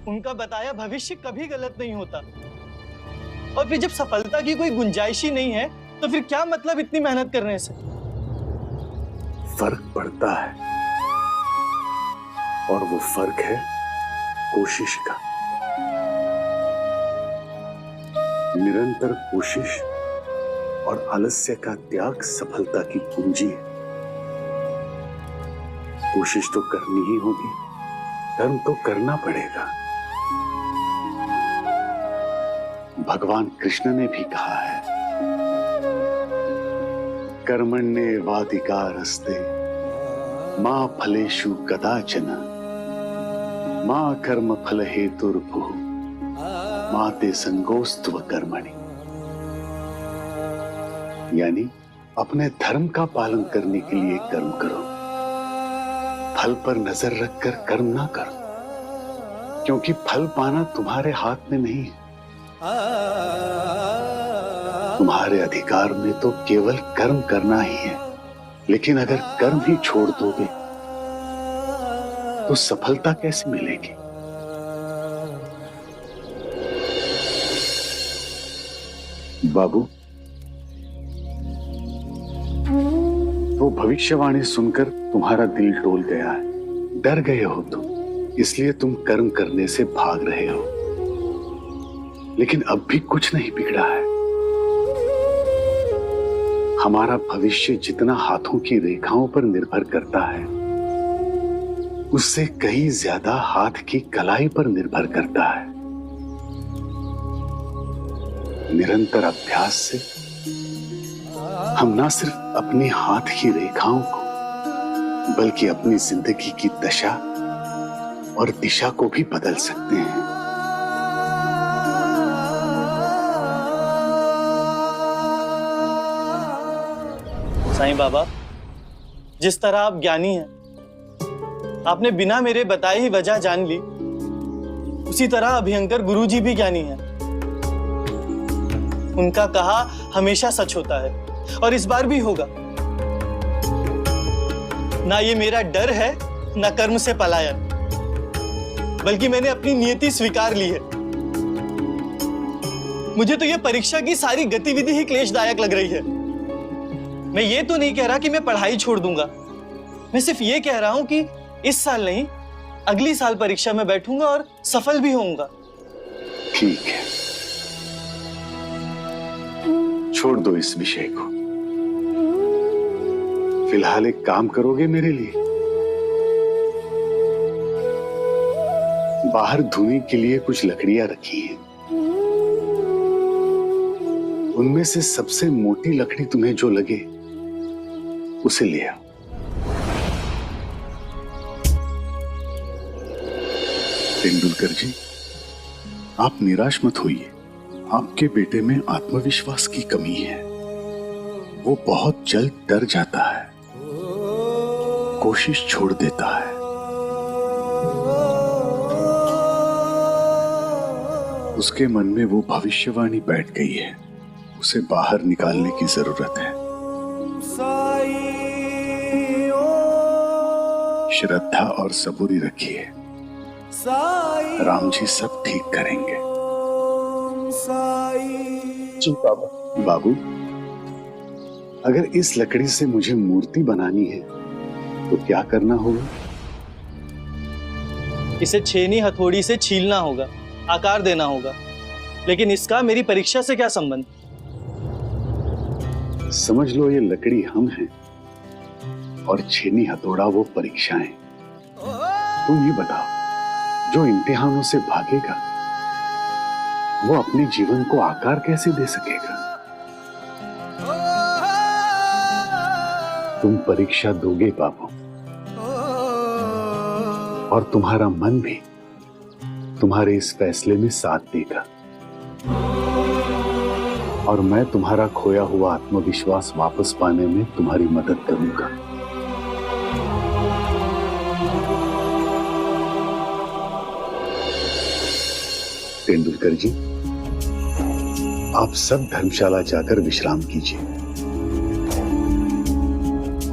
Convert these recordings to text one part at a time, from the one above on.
उनका बताया भविष्य कभी गलत नहीं होता। और फिर जब सफलता की कोई गुंजाइश ही नहीं है तो फिर क्या मतलब इतनी मेहनत करने से? फर्क पड़ता है और वो फर्क है कोशिश का। निरंतर कोशिश और आलस्य का त्याग सफलता की कुंजी है। कोशिश तो करनी ही होगी, कर्म तो करना पड़ेगा। भगवान कृष्ण ने भी कहा है, कर्मण्येवाधिकारस्ते मा फलेषु कदाचन मा कर्म फल हेतुर्भुः मा ते संगोस्त्व कर्मणि। यानी अपने धर्म का पालन करने के लिए कर्म करो, फल पर नजर रखकर कर्म ना करो, क्योंकि फल पाना तुम्हारे हाथ में नहीं है। तुम्हारे अधिकार में तो केवल कर्म करना ही है। लेकिन अगर कर्म ही छोड़ दोगे तो सफलता कैसे मिलेगी? बाबू, वो भविष्यवाणी सुनकर तुम्हारा दिल डोल गया है, डर गए हो तुम, इसलिए तुम कर्म करने से भाग रहे हो। लेकिन अब भी कुछ नहीं बिगड़ा है। हमारा भविष्य जितना हाथों की रेखाओं पर निर्भर करता है, उससे कहीं ज्यादा हाथ की कलाई पर निर्भर करता है। निरंतर अभ्यास से हम न सिर्फ अपने हाथ की रेखाओं को, बल्कि अपनी जिंदगी की दशा और दिशा को भी बदल सकते हैं। साईं बाबा, जिस तरह आप ज्ञानी हैं, आपने बिना मेरे बताए ही वजह जान ली, उसी तरह अभयंकर गुरुजी भी ज्ञानी हैं। उनका कहा हमेशा सच होता है और इस बार भी होगा। ना ये मेरा डर है, ना कर्म से पलायन, बल्कि मैंने अपनी नियति स्वीकार ली है। मुझे तो ये परीक्षा की सारी गतिविधि ही क्लेशदायक लग रही है। मैं ये तो नहीं कह रहा कि मैं पढ़ाई छोड़ दूंगा, मैं सिर्फ ये कह रहा हूं कि इस साल नहीं, अगली साल परीक्षा में बैठूंगा और सफल भी होऊंगा। ठीक है, छोड़ दो इस विषय को। फिलहाल एक काम करोगे मेरे लिए? बाहर धोने के लिए कुछ लकड़ियां रखी हैं। उनमें से सबसे मोटी लकड़ी तुम्हें जो लगे उसे ले आओ। तेंदुलकर जी, आप निराश मत होइए। आपके बेटे में आत्मविश्वास की कमी है। वो बहुत जल्द डर जाता है, कोशिश छोड़ देता है। उसके मन में वो भविष्यवाणी बैठ गई है, उसे बाहर निकालने की जरूरत है। श्रद्धा और सबूरी रखिए, राम जी सब ठीक करेंगे। जी बाबा। बाबू, अगर इस लकड़ी से मुझे मूर्ति बनानी है तो क्या करना होगा? इसे छेनी हथौड़ी से छीलना होगा, आकार देना होगा। लेकिन इसका मेरी परीक्षा से क्या संबंध? समझ लो ये लकड़ी हम हैं और छेनी हथौड़ा वो परीक्षाएं। तुम ही बताओ, जो इम्तिहानों से भागेगा वो अपने जीवन को आकार कैसे दे सकेगा? तुम परीक्षा दोगे बाबू, और तुम्हारा मन भी तुम्हारे इस फैसले में साथ देगा। और मैं तुम्हारा खोया हुआ आत्मविश्वास वापस पाने में तुम्हारी मदद करूंगा। तेंदुलकर जी, आप सब धर्मशाला जाकर विश्राम कीजिए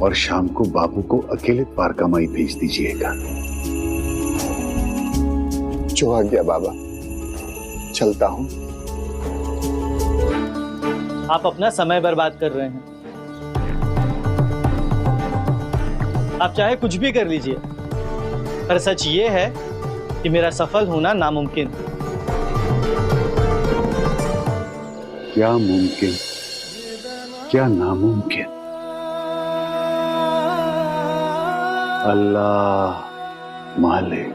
और शाम को बाबू को अकेले द्वारकामाई भेज दीजिएगा। जो आ गया बाबा, चलता हूं। आप अपना समय बर्बाद कर रहे हैं। आप चाहे कुछ भी कर लीजिए, पर सच ये है कि मेरा सफल होना नामुमकिन। क्या मुमकिन, क्या नामुमकिन? अल्लाह मालिक।